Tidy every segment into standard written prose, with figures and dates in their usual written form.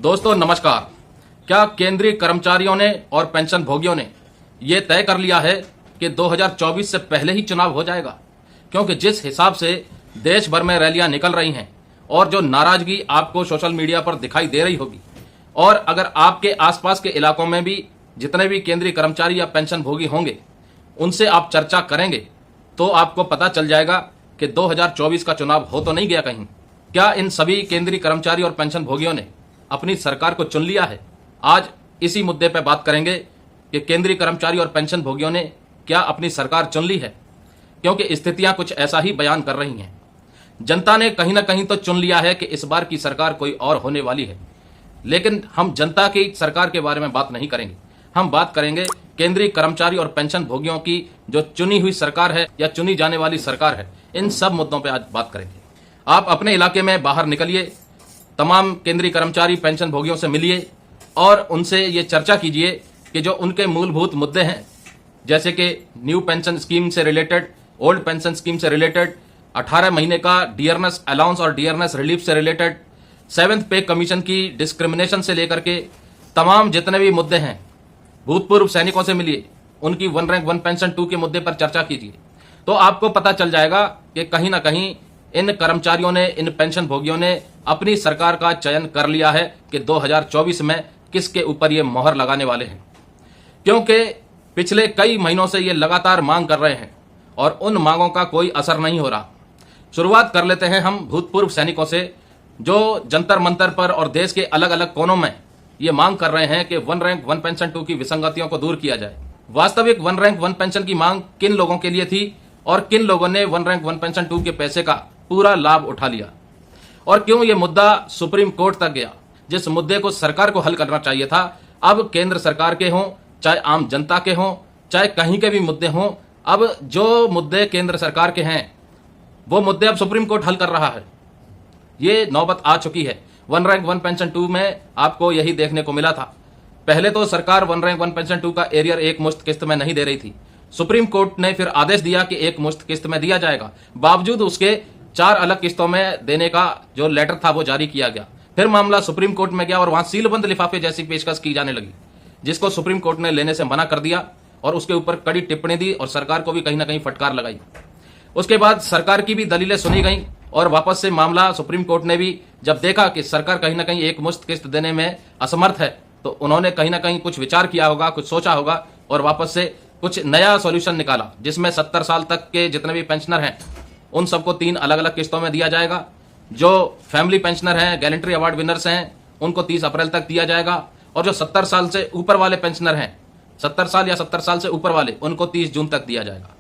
दोस्तों नमस्कार। क्या केंद्रीय कर्मचारियों ने और पेंशन भोगियों ने यह तय कर लिया है कि 2024 से पहले ही चुनाव हो जाएगा? क्योंकि जिस हिसाब से देश भर में रैलियां निकल रही हैं और जो नाराजगी आपको सोशल मीडिया पर दिखाई दे रही होगी, और अगर आपके आसपास के इलाकों में भी जितने भी केंद्रीय कर्मचारी या पेंशन भोगी होंगे उनसे आप चर्चा करेंगे तो आपको पता चल जाएगा कि 2024 का चुनाव हो तो नहीं गया कहीं। क्या इन सभी केंद्रीय कर्मचारी और पेंशन भोगियों ने अपनी सरकार को चुन लिया है? आज इसी मुद्दे पर बात करेंगे कि केंद्रीय कर्मचारी और पेंशन भोगियों ने क्या अपनी सरकार चुन ली है, क्योंकि स्थितियां कुछ ऐसा ही बयान कर रही हैं। जनता ने कहीं ना कहीं तो चुन लिया है कि इस बार की सरकार कोई और होने वाली है, लेकिन हम जनता की सरकार के बारे में बात नहीं करेंगे। हम बात करेंगे केंद्रीय कर्मचारी और पेंशन भोगियों की जो चुनी हुई सरकार है या चुनी जाने वाली सरकार है, इन सब मुद्दों पर आज बात करेंगे। आप अपने इलाके में बाहर निकलिए, तमाम केंद्रीय कर्मचारी पेंशन भोगियों से मिलिए और उनसे ये चर्चा कीजिए कि जो उनके मूलभूत मुद्दे हैं, जैसे कि न्यू पेंशन स्कीम से रिलेटेड, ओल्ड पेंशन स्कीम से रिलेटेड, 18 महीने का डियरनेस अलाउंस और डियरनेस रिलीफ से रिलेटेड, 7th पे कमीशन की डिस्क्रिमिनेशन से लेकर के तमाम जितने भी मुद्दे हैं, भूतपूर्व सैनिकों से मिलिए, उनकी वन रैंक वन पेंशन 2 के मुद्दे पर चर्चा कीजिए, तो आपको पता चल जाएगा कि कहीं ना कहीं इन कर्मचारियों ने, इन पेंशन भोगियों ने अपनी सरकार का चयन कर लिया है कि 2024 में किसके ऊपर ये मोहर लगाने वाले हैं। क्योंकि पिछले कई महीनों से ये लगातार मांग कर रहे हैं और उन मांगों का कोई असर नहीं हो रहा। शुरुआत कर लेते हैं हम भूतपूर्व सैनिकों से, जो जंतर मंतर पर और देश के अलग अलग कोनों में ये मांग कर रहे हैं कि वन रैंक वन पेंशन 2 की विसंगतियों को दूर किया जाए। वास्तविक वन रैंक वन पेंशन की मांग किन लोगों के लिए थी और किन लोगों ने वन रैंक वन पेंशन 2 के पैसे का पूरा लाभ उठा लिया, और क्यों ये मुद्दा सुप्रीम कोर्ट तक गया? जिस मुद्दे को सरकार को हल करना चाहिए था, अब केंद्र सरकार के हों, चाहे आम जनता के हों, चाहे कहीं के भी मुद्दे हों, अब जो मुद्दे केंद्र सरकार के हैं वो मुद्दे अब सुप्रीम कोर्ट हल कर रहा है। ये नौबत आ चुकी है। वन रैंक वन पेंशन 2 में आपको यही देखने को मिला था। पहले तो सरकार वन रैंक वन पेंशन 2 का एरियर एक मुश्त किस्त में नहीं दे रही थी। सुप्रीम कोर्ट ने फिर आदेश दिया कि एक मुश्त किस्त में दिया जाएगा, बावजूद उसके 4 अलग किस्तों में देने का जो लेटर था वो जारी किया गया। फिर मामला सुप्रीम कोर्ट में गया और वहां सीलबंद लिफाफे जैसी पेशकश की जाने लगी, जिसको सुप्रीम कोर्ट ने लेने से मना कर दिया और उसके ऊपर कड़ी टिप्पणी दी और सरकार को भी कहीं ना कहीं फटकार लगाई। उसके बाद सरकार की भी दलीलें सुनी गई और वापस से मामला सुप्रीम कोर्ट ने भी जब देखा कि सरकार कहीं ना कहीं एक मुश्त किस्त देने में असमर्थ है, तो उन्होंने कहीं ना कहीं कुछ विचार किया होगा, कुछ सोचा होगा और वापस से कुछ नया सॉल्यूशन निकाला, जिसमें 70 साल तक के जितने भी पेंशनर हैं उन सबको 3 अलग अलग किस्तों में दिया जाएगा। जो फैमिली पेंशनर हैं, गैलेंट्री अवार्ड विनर्स हैं, उनको 30 अप्रैल तक दिया जाएगा, और जो 70 साल से ऊपर वाले पेंशनर हैं, 70 साल या 70 साल से ऊपर वाले, उनको 30 जून तक दिया जाएगा।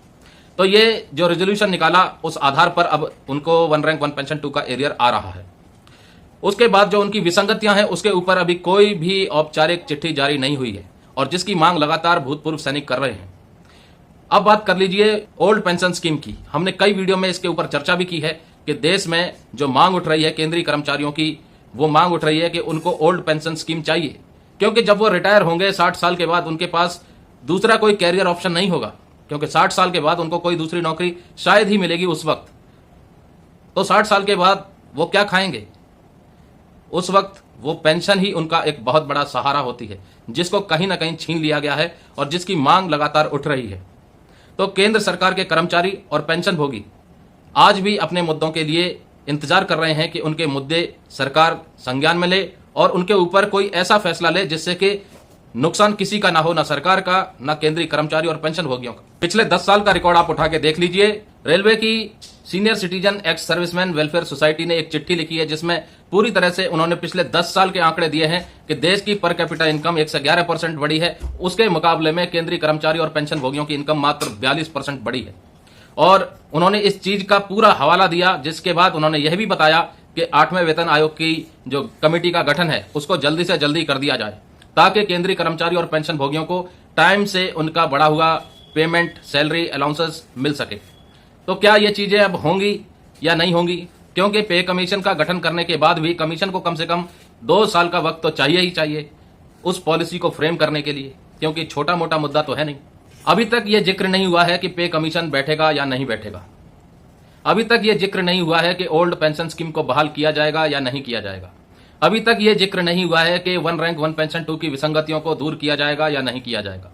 तो ये जो रेजोल्यूशन निकाला, उस आधार पर अब उनको वन रैंक वन पेंशन 2 का एरियर आ रहा है। उसके बाद जो उनकी विसंगतियां हैं उसके ऊपर अभी कोई भी औपचारिक चिट्ठी जारी नहीं हुई है, और जिसकी मांग लगातार भूतपूर्व सैनिक कर रहे हैं। अब बात कर लीजिए ओल्ड पेंशन स्कीम की। हमने कई वीडियो में इसके ऊपर चर्चा भी की है कि देश में जो मांग उठ रही है केंद्रीय कर्मचारियों की, वो मांग उठ रही है कि उनको ओल्ड पेंशन स्कीम चाहिए, क्योंकि जब वो रिटायर होंगे 60 साल के बाद उनके पास दूसरा कोई कैरियर ऑप्शन नहीं होगा, क्योंकि 60 साल के बाद उनको कोई दूसरी नौकरी शायद ही मिलेगी उस वक्त। तो 60 साल के बाद वो क्या खाएंगे? उस वक्त वो पेंशन ही उनका एक बहुत बड़ा सहारा होती है, जिसको कहीं ना कहीं छीन लिया गया है और जिसकी मांग लगातार उठ रही है। तो केंद्र सरकार के कर्मचारी और पेंशन भोगी आज भी अपने मुद्दों के लिए इंतजार कर रहे हैं कि उनके मुद्दे सरकार संज्ञान में ले और उनके ऊपर कोई ऐसा फैसला ले जिससे कि नुकसान किसी का ना हो, ना सरकार का, ना केंद्रीय कर्मचारी और पेंशन भोगियों का। पिछले 10 साल का रिकॉर्ड आप उठा के देख लीजिए। रेलवे की senior citizen ex serviceman welfare society ने एक चिट्ठी लिखी है, जिसमें पूरी तरह से उन्होंने पिछले 10 साल के आंकड़े दिए हैं कि देश की पर कैपिटा इनकम 111% बढ़ी है, उसके मुकाबले में केंद्रीय कर्मचारी और पेंशन भोगियों की इनकम मात्र 42% बढ़ी है। और उन्होंने इस चीज का पूरा हवाला दिया, जिसके बाद उन्होंने यह भी बताया कि 8वें वेतन आयोग की जो कमेटी का गठन है उसको जल्दी से जल्दी कर दिया जाए, ताकि केंद्रीय कर्मचारी और पेंशन भोगियों को टाइम से उनका बढ़ा हुआ पेमेंट, सैलरी, अलाउंसेस मिल सके। तो क्या ये चीजें अब होंगी या नहीं होंगी? क्योंकि पे कमीशन का गठन करने के बाद भी कमीशन को कम से कम 2 साल का वक्त तो चाहिए ही चाहिए उस पॉलिसी को फ्रेम करने के लिए, क्योंकि छोटा मोटा मुद्दा तो है नहीं। अभी तक ये जिक्र नहीं हुआ है कि पे कमीशन बैठेगा या नहीं बैठेगा। अभी तक ये जिक्र नहीं हुआ है कि ओल्ड पेंशन स्कीम को बहाल किया जाएगा या नहीं किया जाएगा। अभी तक ये जिक्र नहीं हुआ है कि वन रैंक वन पेंशन 2 की विसंगतियों को दूर किया जाएगा या नहीं किया जाएगा।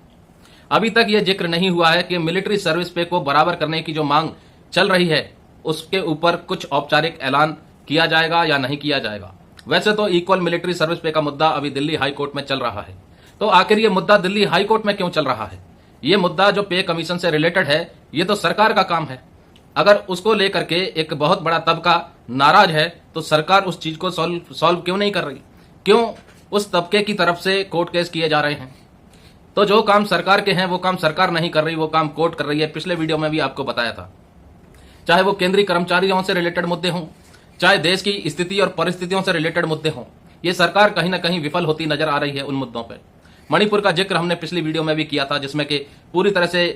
अभी तक ये जिक्र नहीं हुआ है कि मिलिट्री सर्विस पे को बराबर करने की जो मांग चल रही है उसके ऊपर कुछ औपचारिक ऐलान किया जाएगा या नहीं किया जाएगा। वैसे तो इक्वल मिलिट्री सर्विस पे का मुद्दा अभी दिल्ली हाई कोर्ट में चल रहा है, तो आखिर ये मुद्दा दिल्ली हाई कोर्ट में क्यों चल रहा है? ये मुद्दा जो पे कमीशन से रिलेटेड है, ये तो सरकार का काम है। अगर उसको लेकर के एक बहुत बड़ा तबका नाराज है तो सरकार उस चीज को सॉल्व क्यों नहीं कर रही? क्यों उस तबके की तरफ से कोर्ट केस किए जा रहे हैं? तो जो काम सरकार के हैं वो काम सरकार नहीं कर रही, वो काम कोर्ट कर रही है। पिछले वीडियो में भी आपको बताया था, चाहे वो केंद्रीय कर्मचारियों से रिलेटेड मुद्दे हों, चाहे देश की स्थिति और परिस्थितियों से रिलेटेड मुद्दे हों, ये सरकार कहीं ना कहीं विफल होती नजर आ रही है उन मुद्दों पर। मणिपुर का जिक्र हमने पिछली वीडियो में भी किया था, जिसमें कि पूरी तरह से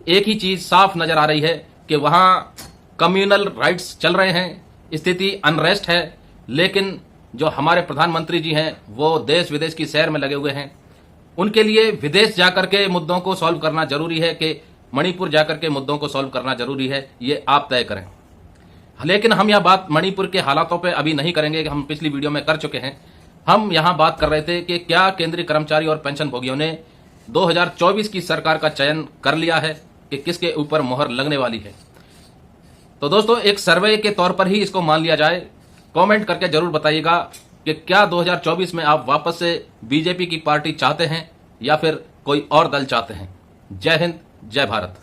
एक ही चीज साफ नजर आ रही है कि वहां कम्युनल राइट्स चल रहे हैं, स्थिति अनरेस्ट है, लेकिन जो हमारे प्रधानमंत्री जी हैं वो देश विदेश की सैर में लगे हुए हैं। उनके लिए विदेश जाकर के मुद्दों को सॉल्व करना जरूरी है कि मणिपुर जाकर के मुद्दों को सॉल्व करना जरूरी है, ये आप तय करें। लेकिन हम यह बात मणिपुर के हालातों पे अभी नहीं करेंगे, हम पिछली वीडियो में कर चुके हैं। हम यहां बात कर रहे थे कि क्या केंद्रीय कर्मचारी और पेंशन भोगियों ने 2024 की सरकार का चयन कर लिया है कि किसके ऊपर मोहर लगने वाली है। तो दोस्तों, एक सर्वे के तौर पर ही इसको मान लिया जाए। कमेंट करके जरूर बताइएगा कि क्या 2024 में आप वापस से बीजेपी की पार्टी चाहते हैं या फिर कोई और दल चाहते हैं। जय हिंद, जय भारत।